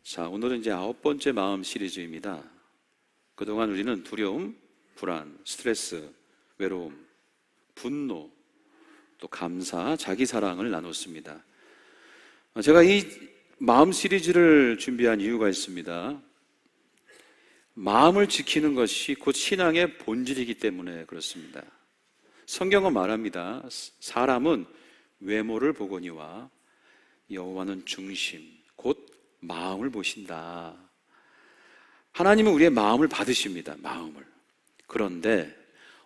자, 오늘은 이제 9번째 마음 시리즈입니다. 그동안 우리는 두려움, 불안, 스트레스, 외로움, 분노, 또 감사, 자기 사랑을 나눴습니다. 제가 이 마음 시리즈를 준비한 이유가 있습니다. 마음을 지키는 것이 곧 신앙의 본질이기 때문에 그렇습니다. 성경은 말합니다. 사람은 외모를 보거니와 여호와는 중심, 곧 마음을 보신다. 하나님은 우리의 마음을 받으십니다. 마음을. 그런데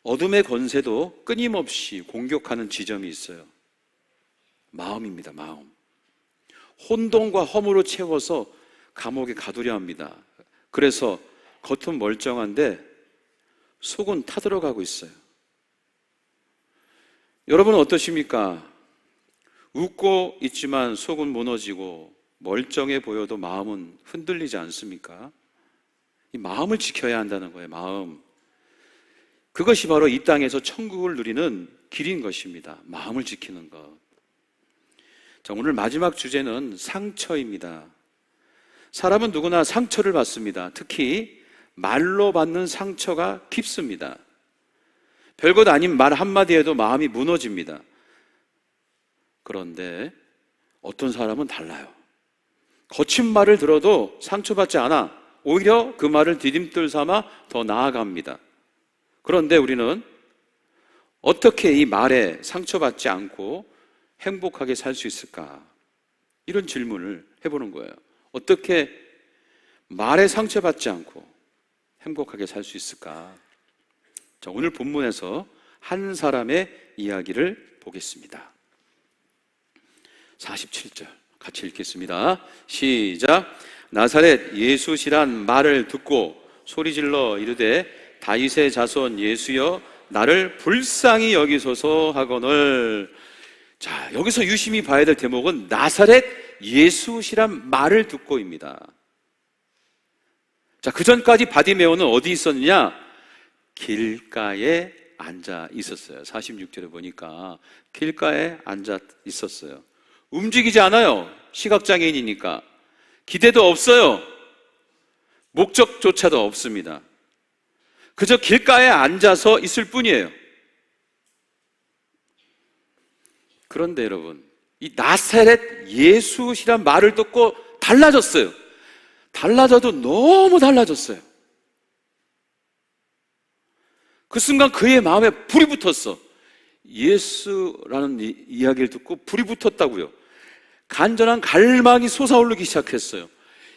어둠의 권세도 끊임없이 공격하는 지점이 있어요. 마음입니다. 마음. 혼돈과 허무로 채워서 감옥에 가두려 합니다. 그래서 겉은 멀쩡한데 속은 타들어가고 있어요. 여러분은 어떠십니까? 웃고 있지만 속은 무너지고 멀쩡해 보여도 마음은 흔들리지 않습니까? 이 마음을 지켜야 한다는 거예요. 마음. 그것이 바로 이 땅에서 천국을 누리는 길인 것입니다. 마음을 지키는 것. 자, 오늘 마지막 주제는 상처입니다. 사람은 누구나 상처를 받습니다. 특히 말로 받는 상처가 깊습니다. 별것 아닌 말 한마디에도 마음이 무너집니다. 그런데 어떤 사람은 달라요. 거친 말을 들어도 상처받지 않아. 오히려 그 말을 디딤돌 삼아 더 나아갑니다. 그런데 우리는 어떻게 이 말에 상처받지 않고 행복하게 살 수 있을까? 이런 질문을 해보는 거예요. 어떻게 말에 상처받지 않고 행복하게 살 수 있을까? 자, 오늘 본문에서 한 사람의 이야기를 보겠습니다. 47절 같이 읽겠습니다. 시작. 나사렛 예수시란 말을 듣고 소리질러 이르되 다윗의 자손 예수여 나를 불쌍히 여기소서 하거늘. 자, 여기서 유심히 봐야 될 대목은 나사렛 예수시란 말을 듣고입니다. 자, 그 전까지 바디메오는 어디 있었느냐? 길가에 앉아 있었어요. 46절에 보니까 길가에 앉아 있었어요. 움직이지 않아요. 시각장애인이니까. 기대도 없어요. 목적조차도 없습니다. 그저 길가에 앉아서 있을 뿐이에요. 그런데 여러분, 이 나사렛 예수시란 말을 듣고 달라졌어요. 달라져도 너무 달라졌어요. 그 순간 그의 마음에 불이 붙었어. 예수라는 이야기를 듣고 불이 붙었다고요. 간절한 갈망이 솟아오르기 시작했어요.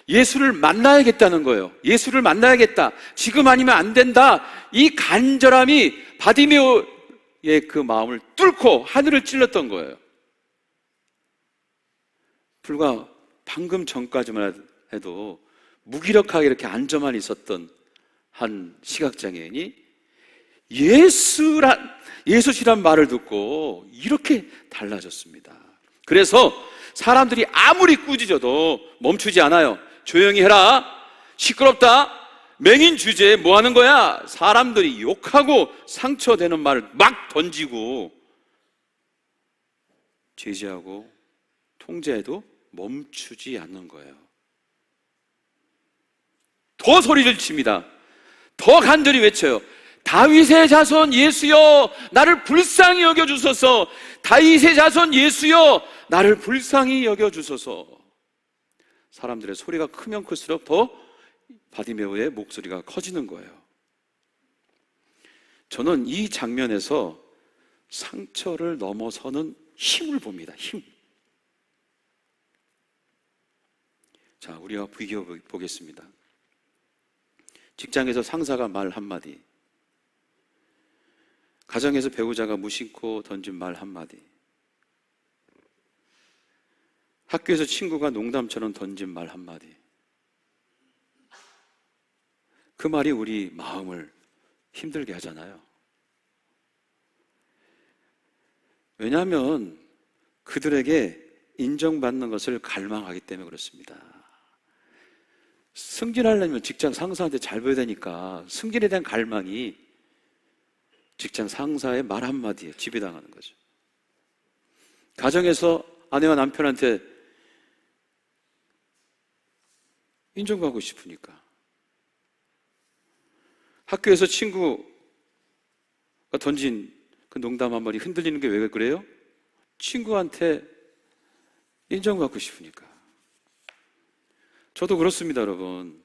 예수를 만나야겠다는 거예요. 예수를 만나야겠다. 지금 아니면 안 된다. 이 간절함이 바디메오의 그 마음을 뚫고 하늘을 찔렀던 거예요. 불과 방금 전까지만 해도 무기력하게 이렇게 앉아만 있었던 한 시각장애인이 예수시란 말을 듣고 이렇게 달라졌습니다. 그래서 사람들이 아무리 꾸짖어도 멈추지 않아요. 조용히 해라. 시끄럽다. 맹인 주제에 뭐 하는 거야? 사람들이 욕하고 상처되는 말을 막 던지고 제지하고 통제해도 멈추지 않는 거예요. 더 소리를 칩니다. 더 간절히 외쳐요. 다윗의 자손 예수여 나를 불쌍히 여겨주소서. 다윗의 자손 예수여 나를 불쌍히 여겨주소서. 사람들의 소리가 크면 클수록 더 바디메오의 목소리가 커지는 거예요. 저는 이 장면에서 상처를 넘어서는 힘을 봅니다. 힘. 자, 우리가 비교해 보겠습니다. 직장에서 상사가 말 한마디, 가정에서 배우자가 무심코 던진 말 한마디, 학교에서 친구가 농담처럼 던진 말 한마디. 그 말이 우리 마음을 힘들게 하잖아요. 왜냐하면 그들에게 인정받는 것을 갈망하기 때문에 그렇습니다. 승진하려면 직장 상사한테 잘 보여야 되니까 승진에 대한 갈망이 직장 상사의 말 한마디에 지배당하는 거죠. 가정에서 아내와 남편한테 인정받고 싶으니까. 학교에서 친구가 던진 그 농담 한 마디 흔들리는 게 왜 그래요? 친구한테 인정받고 싶으니까. 저도 그렇습니다, 여러분.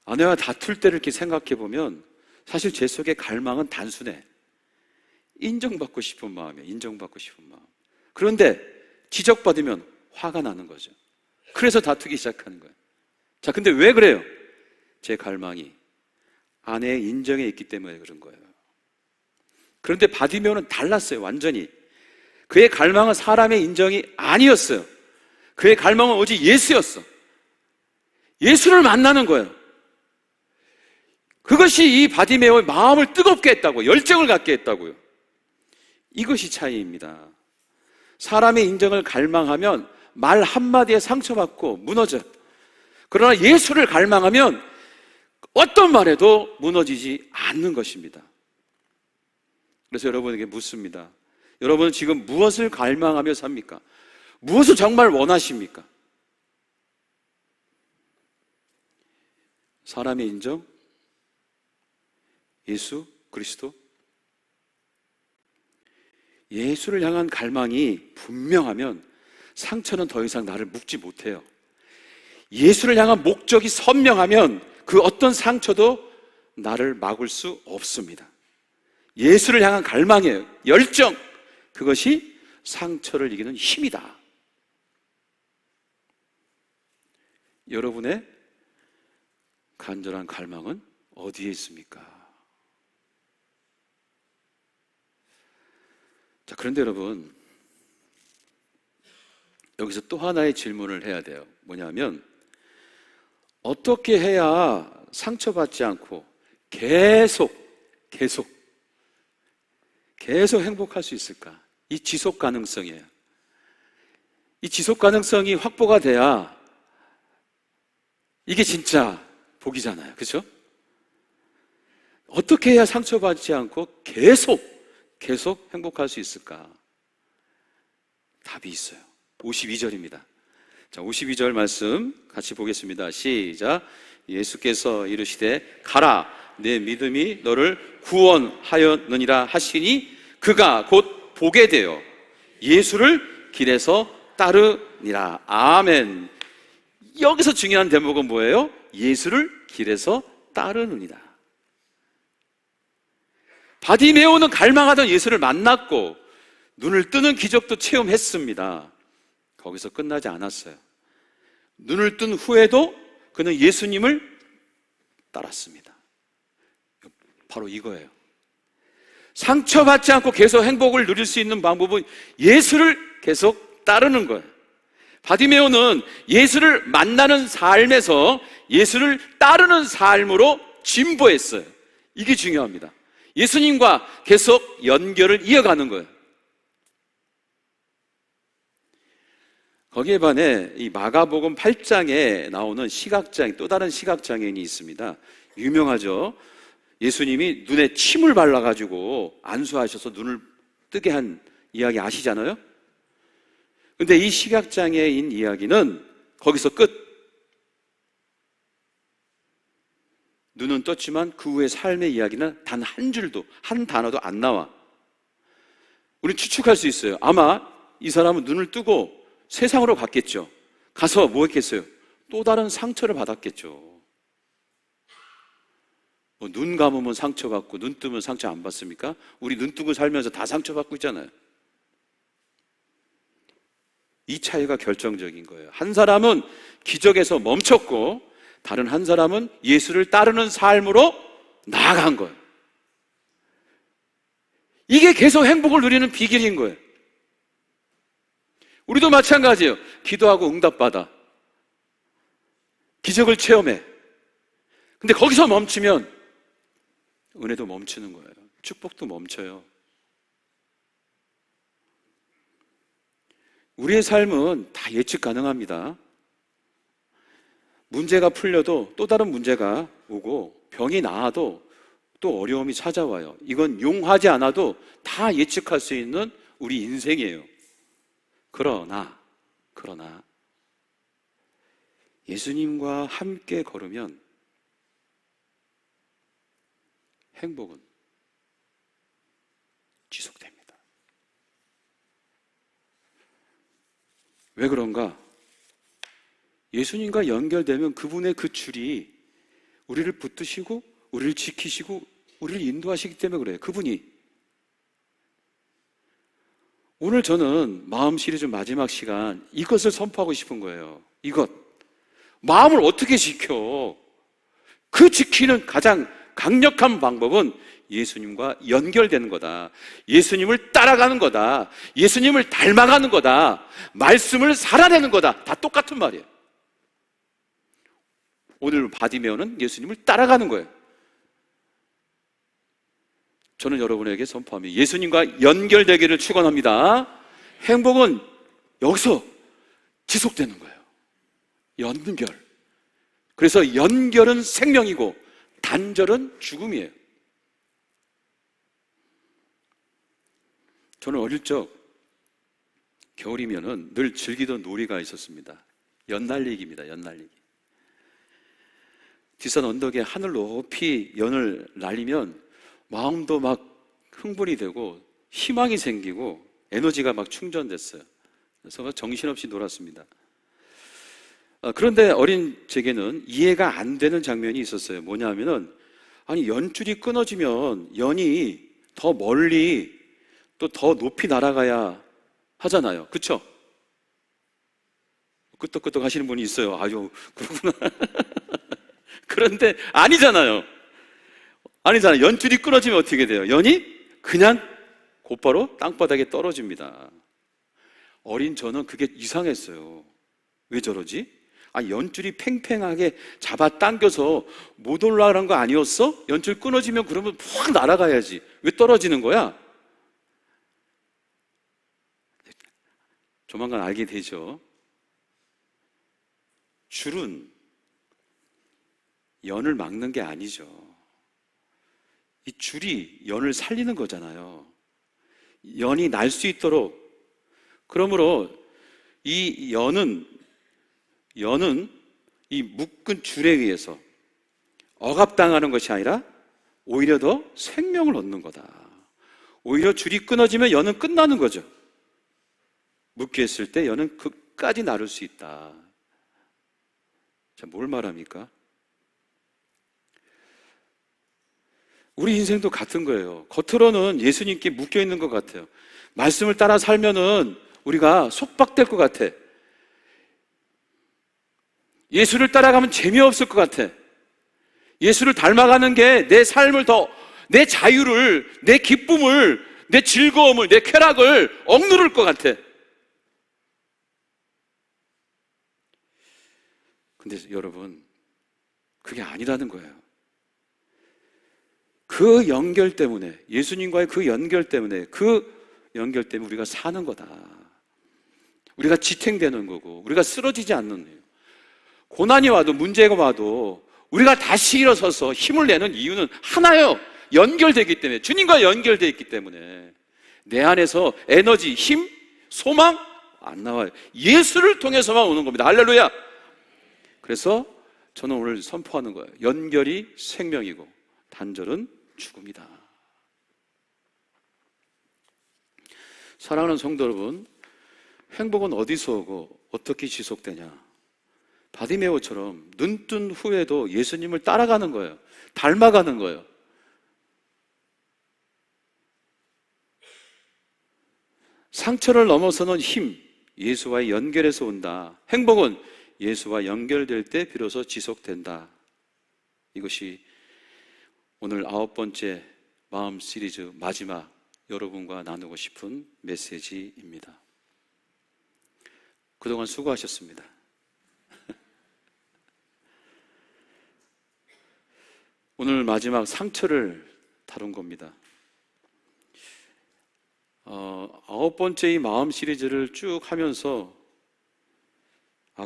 아내와 다툴 때를 이렇게 생각해 보면 사실 제 속의 갈망은 단순해. 인정받고 싶은 마음이에요. 인정받고 싶은 마음. 그런데 지적받으면 화가 나는 거죠. 그래서 다투기 시작하는 거예요. 자, 근데 왜 그래요? 제 갈망이 아내의 인정에 있기 때문에 그런 거예요. 그런데 바디메오는 달랐어요. 완전히. 그의 갈망은 사람의 인정이 아니었어요. 그의 갈망은 오직 예수였어. 예수를 만나는 거예요. 그것이 이 바디메오의 마음을 뜨겁게 했다고, 열정을 갖게 했다고요. 이것이 차이입니다. 사람의 인정을 갈망하면 말 한마디에 상처받고 무너져요. 그러나 예수를 갈망하면 어떤 말에도 무너지지 않는 것입니다. 그래서 여러분에게 묻습니다. 여러분은 지금 무엇을 갈망하며 삽니까? 무엇을 정말 원하십니까? 사람의 인정? 예수 그리스도? 예수를 향한 갈망이 분명하면 상처는 더 이상 나를 묶지 못해요. 예수를 향한 목적이 선명하면 그 어떤 상처도 나를 막을 수 없습니다. 예수를 향한 갈망이에요. 열정. 그것이 상처를 이기는 힘이다. 여러분의 간절한 갈망은 어디에 있습니까? 자, 그런데 여러분, 여기서 또 하나의 질문을 해야 돼요. 뭐냐면, 어떻게 해야 상처받지 않고 계속 행복할 수 있을까? 이 지속 가능성이에요. 이 지속 가능성이 확보가 돼야 이게 진짜 복이잖아요. 그렇죠? 어떻게 해야 상처받지 않고 계속 행복할 수 있을까? 답이 있어요. 52절입니다. 자, 52절 말씀 같이 보겠습니다. 시작. 예수께서 이르시되 가라, 내 믿음이 너를 구원하였느니라 하시니 그가 곧 보게 되어 예수를 길에서 따르니라. 아멘. 여기서 중요한 대목은 뭐예요? 예수를 길에서 따르느니라. 바디메오는 갈망하던 예수를 만났고 눈을 뜨는 기적도 체험했습니다. 거기서 끝나지 않았어요. 눈을 뜬 후에도 그는 예수님을 따랐습니다. 바로 이거예요. 상처받지 않고 계속 행복을 누릴 수 있는 방법은 예수를 계속 따르는 거예요. 바디메오는 예수를 만나는 삶에서 예수를 따르는 삶으로 진보했어요. 이게 중요합니다. 예수님과 계속 연결을 이어가는 거예요. 거기에 반해 이 마가복음 8장에 나오는 시각장애, 또 다른 시각장애인이 있습니다. 유명하죠. 예수님이 눈에 침을 발라가지고 안수하셔서 눈을 뜨게 한 이야기 아시잖아요. 근데 이 시각장애인 이야기는 거기서 끝. 눈은 떴지만 그 후의 삶의 이야기는 단 한 줄도, 한 단어도 안 나와. 우리 추측할 수 있어요. 아마 이 사람은 눈을 뜨고 세상으로 갔겠죠. 가서 뭐 했겠어요? 또 다른 상처를 받았겠죠. 눈 감으면 상처받고 눈 뜨면 상처 안 받습니까? 우리 눈 뜨고 살면서 다 상처받고 있잖아요. 이 차이가 결정적인 거예요. 한 사람은 기적에서 멈췄고 다른 한 사람은 예수를 따르는 삶으로 나아간 거예요. 이게 계속 행복을 누리는 비결인 거예요. 우리도 마찬가지예요. 기도하고 응답받아. 기적을 체험해. 근데 거기서 멈추면 은혜도 멈추는 거예요. 축복도 멈춰요. 우리의 삶은 다 예측 가능합니다. 문제가 풀려도 또 다른 문제가 오고 병이 나아도 또 어려움이 찾아와요. 이건 용하지 않아도 다 예측할 수 있는 우리 인생이에요. 그러나 예수님과 함께 걸으면 행복은 지속됩니다. 왜 그런가? 예수님과 연결되면 그분의 그 줄이 우리를 붙드시고 우리를 지키시고 우리를 인도하시기 때문에 그래요. 그분이. 오늘 저는 마음 시리즈 마지막 시간 이것을 선포하고 싶은 거예요. 이것. 마음을 어떻게 지켜? 그 지키는 가장 강력한 방법은 예수님과 연결되는 거다. 예수님을 따라가는 거다. 예수님을 닮아가는 거다. 말씀을 살아내는 거다. 다 똑같은 말이에요. 오늘 바디메오는 예수님을 따라가는 거예요. 저는 여러분에게 선포합니다. 예수님과 연결되기를 축원합니다. 행복은 여기서 지속되는 거예요. 연결. 그래서 연결은 생명이고 단절은 죽음이에요. 저는 어릴 적 겨울이면은 늘 즐기던 놀이가 있었습니다. 연날리기입니다. 연날리기. 뒷산 언덕에 하늘 높이 연을 날리면 마음도 막 흥분이 되고 희망이 생기고 에너지가 막 충전됐어요. 그래서 막 정신없이 놀았습니다. 그런데 어린 제게는 이해가 안 되는 장면이 있었어요. 뭐냐면은, 아니, 연줄이 끊어지면 연이 더 멀리 또 더 높이 날아가야 하잖아요. 그쵸? 끄떡끄떡 하시는 분이 있어요. 아유, 그렇구나. 그런데 아니잖아요. 아니잖아요. 연줄이 끊어지면 어떻게 돼요? 연이 그냥 곧바로 땅바닥에 떨어집니다. 어린 저는 그게 이상했어요. 왜 저러지? 연줄이 팽팽하게 잡아당겨서 못 올라가는 거 아니었어? 연줄 끊어지면 그러면 푹 날아가야지. 왜 떨어지는 거야? 조만간 알게 되죠. 줄은 연을 막는 게 아니죠. 이 줄이 연을 살리는 거잖아요. 연이 날 수 있도록. 그러므로 이 연은 이 묶은 줄에 의해서 억압당하는 것이 아니라 오히려 더 생명을 얻는 거다. 오히려 줄이 끊어지면 연은 끝나는 거죠. 묶여있을 때 연은 끝까지 나를 수 있다. 자, 뭘 말합니까? 우리 인생도 같은 거예요. 겉으로는 예수님께 묶여있는 것 같아요. 말씀을 따라 살면은 우리가 속박될 것 같아. 예수를 따라가면 재미없을 것 같아. 예수를 닮아가는 게 내 삶을 내 자유를, 내 기쁨을, 내 즐거움을, 내 쾌락을 억누를 것 같아. 근데 여러분, 그게 아니라는 거예요. 그 연결 때문에, 예수님과의 그 연결 때문에 우리가 사는 거다. 우리가 지탱되는 거고, 우리가 쓰러지지 않는 거예요. 고난이 와도, 문제가 와도 우리가 다시 일어서서 힘을 내는 이유는 하나예요. 연결되기 때문에, 주님과 연결되어 있기 때문에. 내 안에서 에너지, 힘, 소망 안 나와요. 예수를 통해서만 오는 겁니다. 할렐루야. 그래서 저는 오늘 선포하는 거예요. 연결이 생명이고 단절은 죽음이다. 사랑하는 성도 여러분, 행복은 어디서 오고 어떻게 지속되냐? 바디메오처럼 눈뜬 후에도 예수님을 따라가는 거예요. 닮아가는 거예요. 상처를 넘어서는 힘, 예수와의 연결에서 온다. 행복은 예수와 연결될 때 비로소 지속된다. 이것이 오늘 9번째 마음 시리즈 마지막 여러분과 나누고 싶은 메시지입니다. 그동안 수고하셨습니다. 오늘 마지막 상처를 다룬 겁니다. 9번째 이 마음 시리즈를 쭉 하면서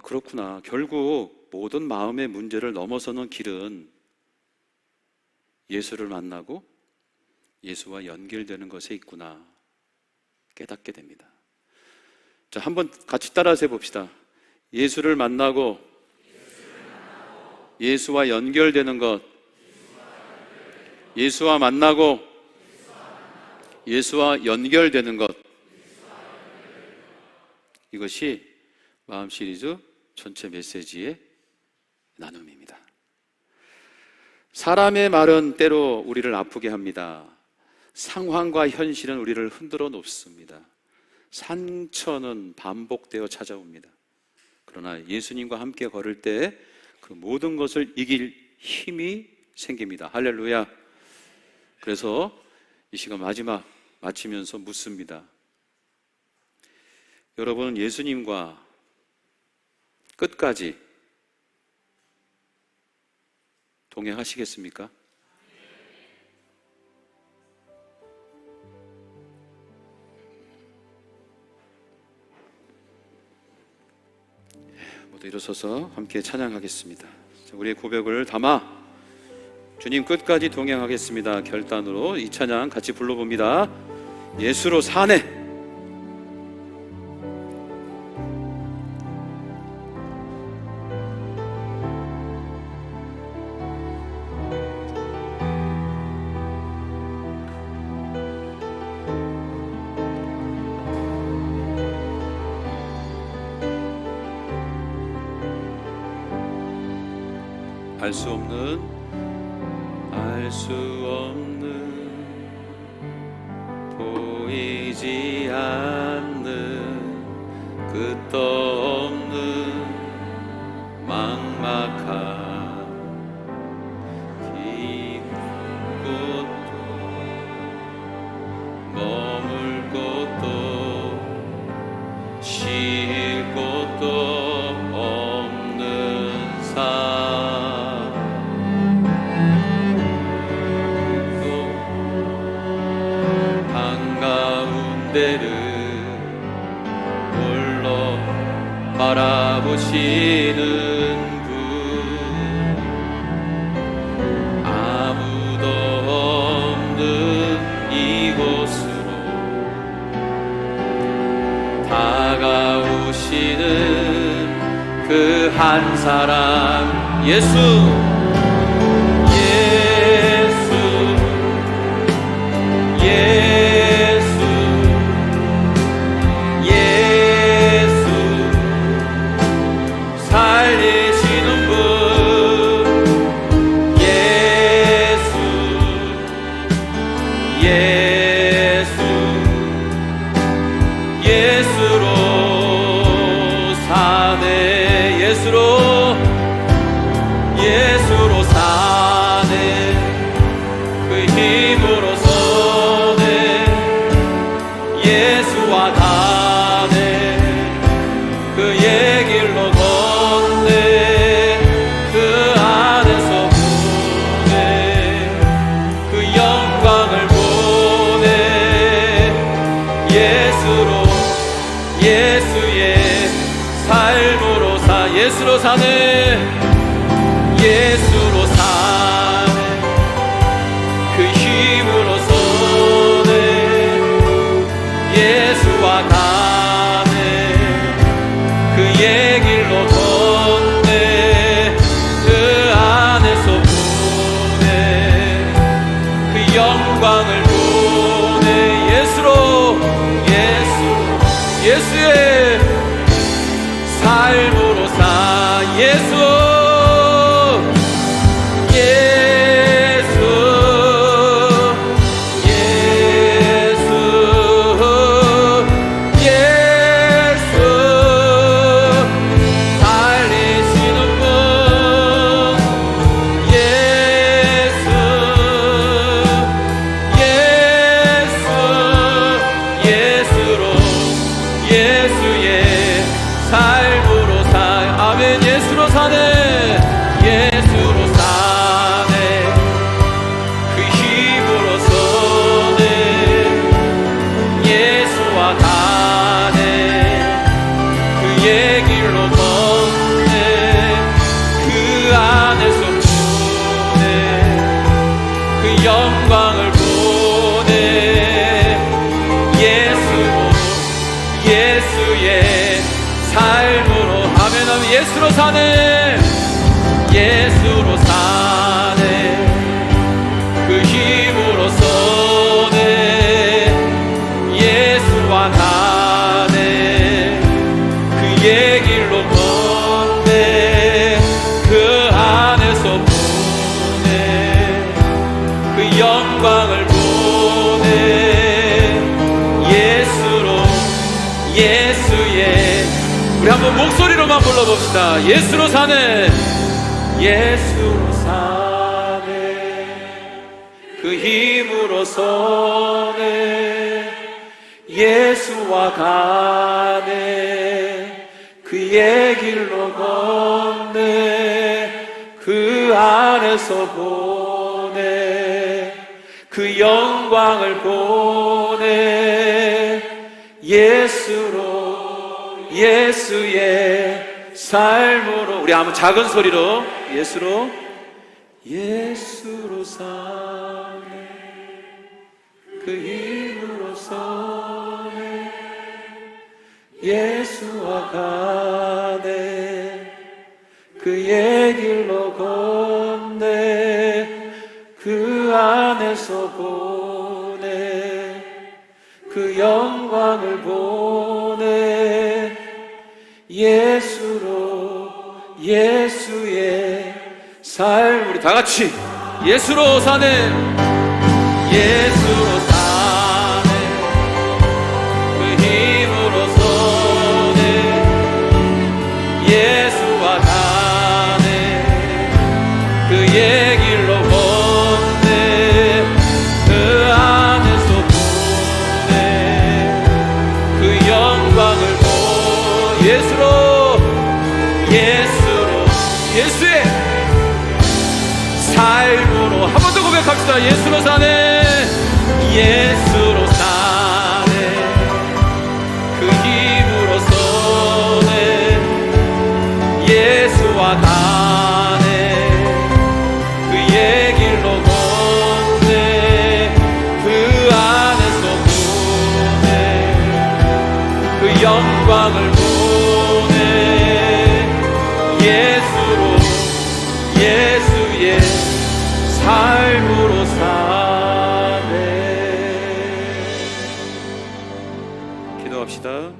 그렇구나. 결국 모든 마음의 문제를 넘어서는 길은 예수를 만나고 예수와 연결되는 것에 있구나 깨닫게 됩니다. 자, 한번 같이 따라서 해봅시다. 예수를 만나고 예수와 연결되는 것, 예수와 만나고 예수와 연결되는 것, 이것이 마음 시리즈 전체 메시지의 나눔입니다. 사람의 말은 때로 우리를 아프게 합니다. 상황과 현실은 우리를 흔들어 놓습니다. 상처는 반복되어 찾아옵니다. 그러나 예수님과 함께 걸을 때 그 모든 것을 이길 힘이 생깁니다. 할렐루야. 그래서 이 시간 마치면서 묻습니다. 여러분은 예수님과 끝까지 동행하시겠습니까? 모두 일어서서 함께 찬양하겠습니다. 우리의 고백을 담아 주님 끝까지 동행하겠습니다 결단으로 이 찬양 같이 불러봅니다. 예수로 사네. 알 수 없는 보이지 않는 끝도 없는 막막한 긴 곳도 머물 곳도 쉴 곳도 없는 삶 데를 홀로 바라보시는 분 아무도 없는 이곳으로 다가오시는 그 한 사람 예수 예수로 사네 그 힘으로 서네 예수와 가네 그의 길로 걷네 그 안에서 보네 그 영광을 보네 예수로 예수의 삶으로 예수로 사네 예수로 사네 그 힘으로 서네 예수와 가네 그의 길로 걷네 그 안에서 보네 그 영광을 보네 예수의 삶으로 사 예수 영광을 보내 예수의 삶으로 아멘 예수로 사네 예수 예수로 사네. 그 힘으로 서네. 예수와 가네. 그의 길로 걷네. 그 안에서 보네. 그 영광을 보네. 예수로, 예수의, 우리 한번 목소리로만 불러봅시다. 예수로 사네. 예수로 사네. 그 힘으로 서네. 예수와 가네. 그의 길로 걷네. 그 안에서 보네. 그 영광을 보네. 예수로, 예수의 삶으로, 우리 한번 작은 소리로 예수로, 예수로 사네. 그 힘으로 서네. 예수와 가네. 그의 길로 걷네. 그 안에서 보네. 그 영광을 보네. 예수로, 예수의 삶, 우리 다 같이 예수로 사네. 예수로 사네. 그 힘으로 서네. 예수와 가네. 그의 길로 걷네. 그 안에서 보네. 그 영광을 보. 예수로, 예수로, 예수의 삶으로 한 번 더 고백합시다. 예수로 사네. 예수로 사네. 그 힘으로 서네. 예수와 가네. 그의 길로 걷네. 그 안에서 보네. 그 영광을 보네. 예수로, 예수의 삶으로 사네. 기도합시다.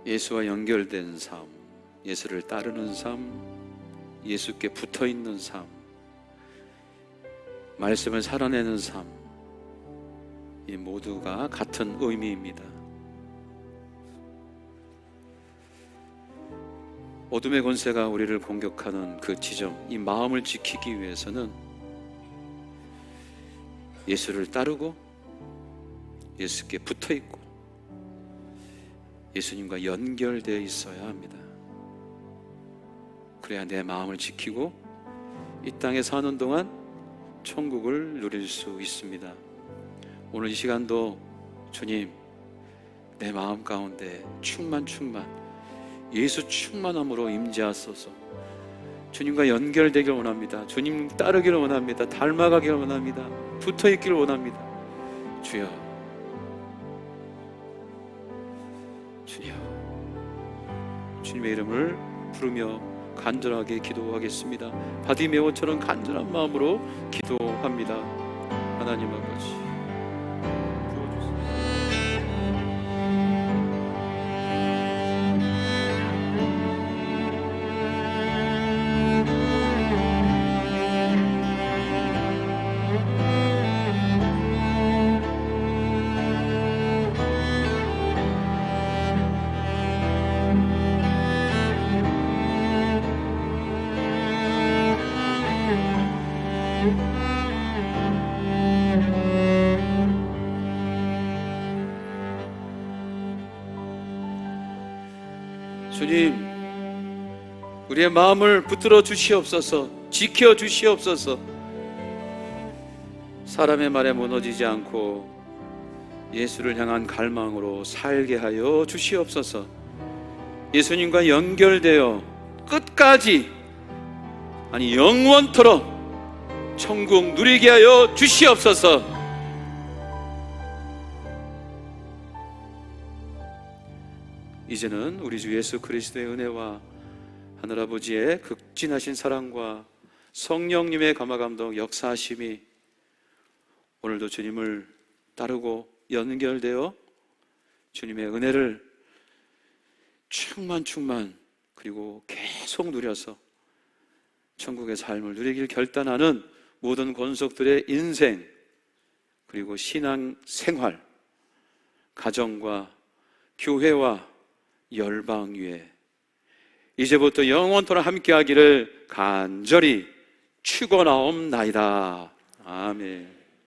예수와 연결된 삶, 예수를 따르는 삶, 예수께 붙어있는 삶, 말씀을 살아내는 삶, 이 모두가 같은 의미입니다. 어둠의 권세가 우리를 공격하는 그 지점, 이 마음을 지키기 위해서는 예수를 따르고 예수께 붙어있고 예수님과 연결되어 있어야 합니다. 그래야 내 마음을 지키고 이 땅에 사는 동안 천국을 누릴 수 있습니다. 오늘 이 시간도 주님, 내 마음 가운데 충만 예수 충만함으로 임재하소서. 주님과 연결되길 원합니다. 주님 따르기를 원합니다. 닮아가기를 원합니다. 붙어있기를 원합니다. 주여, 주여, 주님의 이름을 부르며 간절하게 기도하겠습니다. 바디메오처럼 간절한 마음으로 기도합니다. 하나님 아버지, 주님, 우리의 마음을 붙들어 주시옵소서. 지켜 주시옵소서. 사람의 말에 무너지지 않고 예수를 향한 갈망으로 살게 하여 주시옵소서. 예수님과 연결되어 끝까지, 아니 영원토록 천국 누리게 하여 주시옵소서. 이제는 우리 주 예수 그리스도의 은혜와 하늘아버지의 극진하신 사랑과 성령님의 감화감동 역사하심이 오늘도 주님을 따르고 연결되어 주님의 은혜를 충만 그리고 계속 누려서 천국의 삶을 누리길 결단하는 모든 권속들의 인생 그리고 신앙 생활, 가정과 교회와 열방 위에 이제부터 영원토록 함께하기를 간절히 축원하옵나이다. 아멘.